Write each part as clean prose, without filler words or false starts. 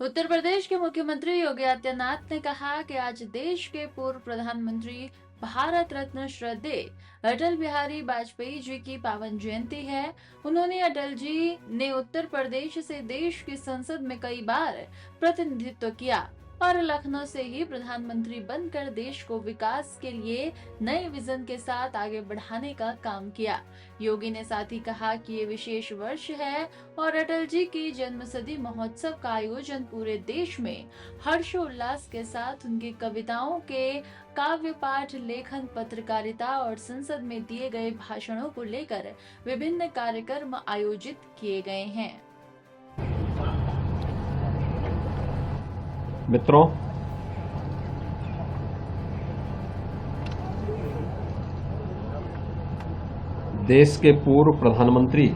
उत्तर प्रदेश के मुख्यमंत्री योगी आदित्यनाथ ने कहा कि आज देश के पूर्व प्रधानमंत्री भारत रत्न श्रद्धेय अटल बिहारी वाजपेयी जी की पावन जयंती है। उन्होंने अटल जी ने उत्तर प्रदेश से देश की संसद में कई बार प्रतिनिधित्व किया और लखनऊ से ही प्रधानमंत्री बनकर देश को विकास के लिए नए विजन के साथ आगे बढ़ाने का काम किया। योगी ने साथ ही कहा कि ये विशेष वर्ष है और अटल जी की जन्मशती महोत्सव का आयोजन पूरे देश में हर्षोल्लास के साथ उनकी कविताओं के काव्य पाठ, लेखन, पत्रकारिता और संसद में दिए गए भाषणों को लेकर विभिन्न कार्यक्रम आयोजित किए गए हैं। मित्रों, देश के पूर्व प्रधानमंत्री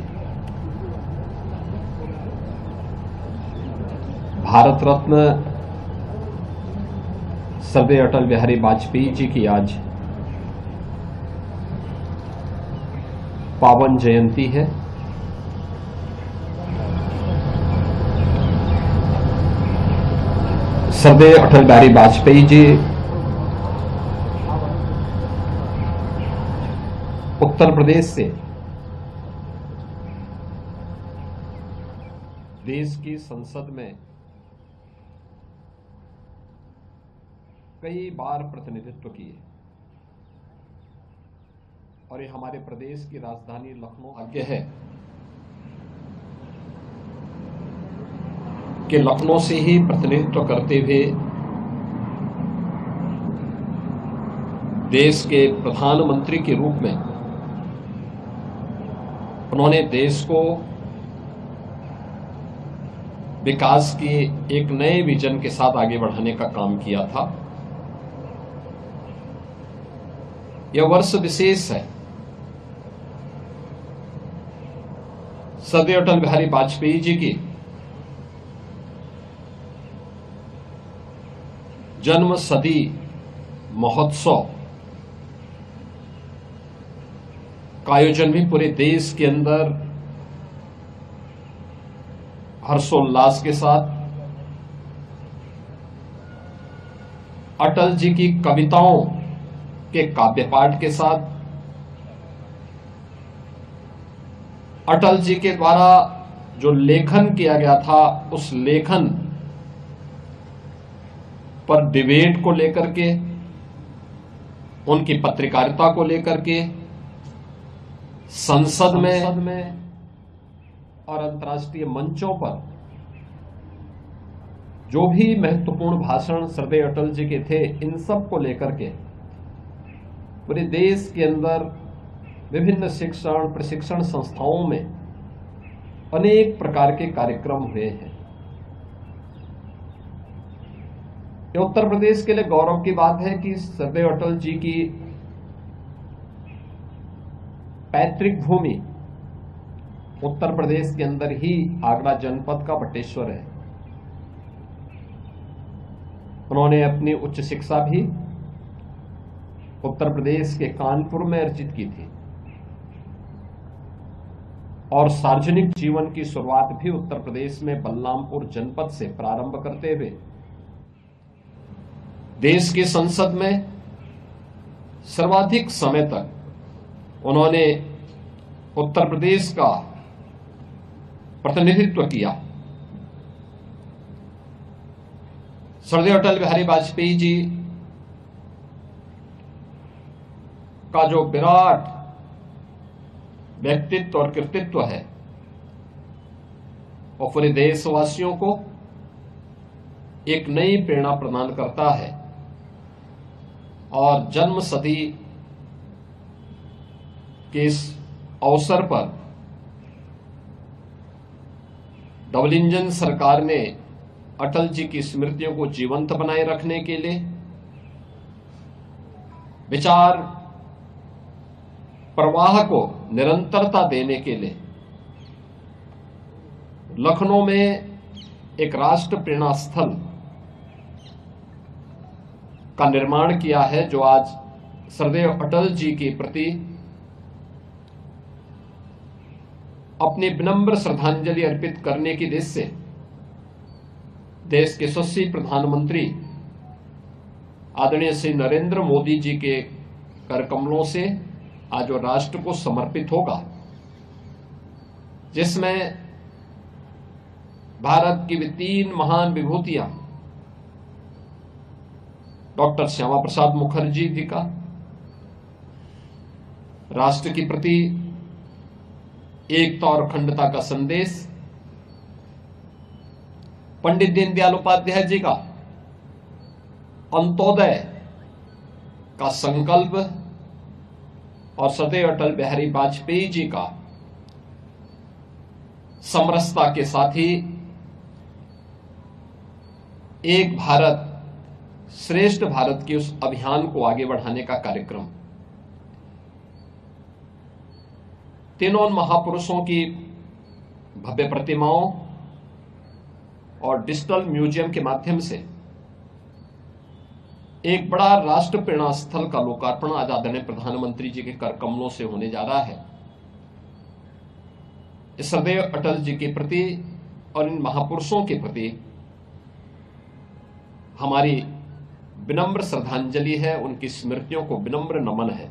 भारत रत्न स्वर्गीय अटल बिहारी वाजपेयी जी की आज पावन जयंती है। स्वर्गीय अटल बिहारी वाजपेयी जी उत्तर प्रदेश से देश की संसद में कई बार प्रतिनिधित्व किए और ये हमारे प्रदेश की राजधानी लखनऊ भाग्य है कि लखनऊ से ही प्रतिनिधित्व करते हुए देश के प्रधानमंत्री के रूप में उन्होंने देश को विकास के एक नए विजन के साथ आगे बढ़ाने का काम किया था। यह वर्ष विशेष है। स्वर्गीय अटल बिहारी वाजपेयी जी की जन्मशती महोत्सव का आयोजन भी पूरे देश के अंदर हर्षोल्लास के साथ अटल जी की कविताओं के काव्य पाठ के साथ, अटल जी के द्वारा जो लेखन किया गया था उस लेखन पर डिबेट को लेकर के, उनकी पत्रकारिता को लेकर के संसद में और अंतर्राष्ट्रीय मंचों पर जो भी महत्वपूर्ण भाषण स्वर्गीय अटल जी के थे, इन सब को लेकर के पूरे देश के अंदर विभिन्न शिक्षण प्रशिक्षण संस्थाओं में अनेक प्रकार के कार्यक्रम हुए हैं। यह उत्तर प्रदेश के लिए गौरव की बात है कि स्वर्गीय अटल जी की पैतृक भूमि उत्तर प्रदेश के अंदर ही आगरा जनपद का बटेश्वर है। उन्होंने अपनी उच्च शिक्षा भी उत्तर प्रदेश के कानपुर में अर्जित की थी और सार्वजनिक जीवन की शुरुआत भी उत्तर प्रदेश में बलरामपुर जनपद से प्रारंभ करते हुए देश की संसद में सर्वाधिक समय तक उन्होंने उत्तर प्रदेश का प्रतिनिधित्व किया। स्वर्गीय अटल बिहारी वाजपेयी जी का जो विराट व्यक्तित्व और कृतित्व है वो पूरे देशवासियों को एक नई प्रेरणा प्रदान करता है और जन्मशती के इस अवसर पर डबल इंजन सरकार ने अटल जी की स्मृतियों को जीवंत बनाए रखने के लिए, विचार प्रवाह को निरंतरता देने के लिए लखनऊ में एक राष्ट्र प्रेरणा स्थल का निर्माण किया है, जो आज स्वर्गीय अटल जी के प्रति अपनी विनम्र श्रद्धांजलि अर्पित करने की दृष्टि से देश के यशस्वी प्रधानमंत्री आदरणीय श्री नरेंद्र मोदी जी के कर कमलों से आज वो राष्ट्र को समर्पित होगा, जिसमें भारत की भी 3 महान विभूतियां डॉक्टर श्यामा प्रसाद मुखर्जी जी का राष्ट्र के प्रति एकता और अखंडता का संदेश, पंडित दीनदयाल उपाध्याय जी का अंत्योदय का संकल्प और सदैव अटल बिहारी वाजपेयी जी का समरसता के साथ ही एक भारत श्रेष्ठ भारत के उस अभियान को आगे बढ़ाने का कार्यक्रम। तीनों महापुरुषों की भव्य प्रतिमाओं और डिजिटल म्यूजियम के माध्यम से एक बड़ा राष्ट्र प्रेरणा स्थल का लोकार्पण आज आदरणीय प्रधानमंत्री जी के कर कमलों से होने जा रहा है। इस सदैव अटल जी के प्रति और इन महापुरुषों के प्रति हमारी विनम्र श्रद्धांजलि है, उनकी स्मृतियों को विनम्र नमन है।